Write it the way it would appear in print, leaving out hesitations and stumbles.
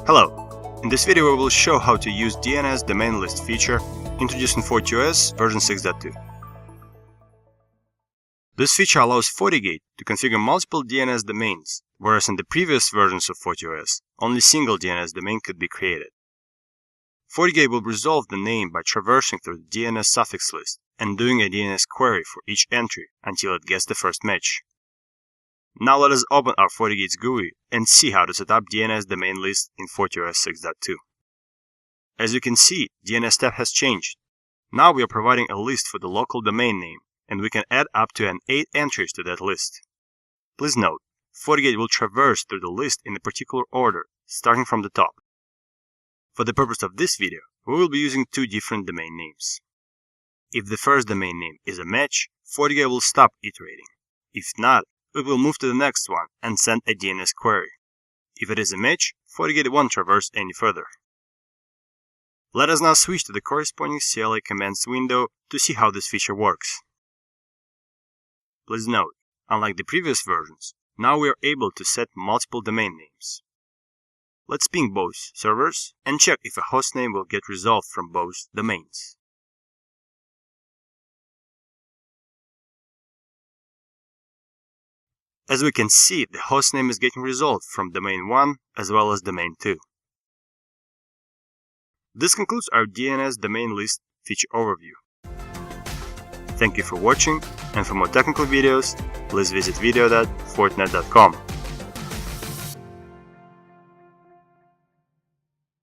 Hello! In this video we will show how to use DNS Domain List feature introduced in FortiOS version 6.2. This feature allows FortiGate to configure multiple DNS domains, whereas in the previous versions of FortiOS, only single DNS domain could be created. FortiGate will resolve the name by traversing through the DNS suffix list and doing a DNS query for each entry until it gets the first match. Now let us open our FortiGate's GUI and see how to set up DNS Domain List in FortiOS 6.2. As you can see, DNS tab has changed. Now we are providing a list for the local domain name, and we can add up to 8 entries to that list. Please note, FortiGate will traverse through the list in a particular order, starting from the top. For the purpose of this video, we will be using 2 different domain names. If the first domain name is a match, FortiGate will stop iterating. If not, it will move to the next one and send a DNS query. If it is a match, FortiGate won't traverse any further. Let us now switch to the corresponding CLI commands window to see how this feature works. Please note, unlike the previous versions, now we are able to set multiple domain names. Let's ping both servers and check if a hostname will get resolved from both domains. As we can see, the hostname is getting resolved from domain 1 as well as domain 2. This concludes our DNS Domain List feature overview. Thank you for watching, and for more technical videos, please visit video.fortinet.com.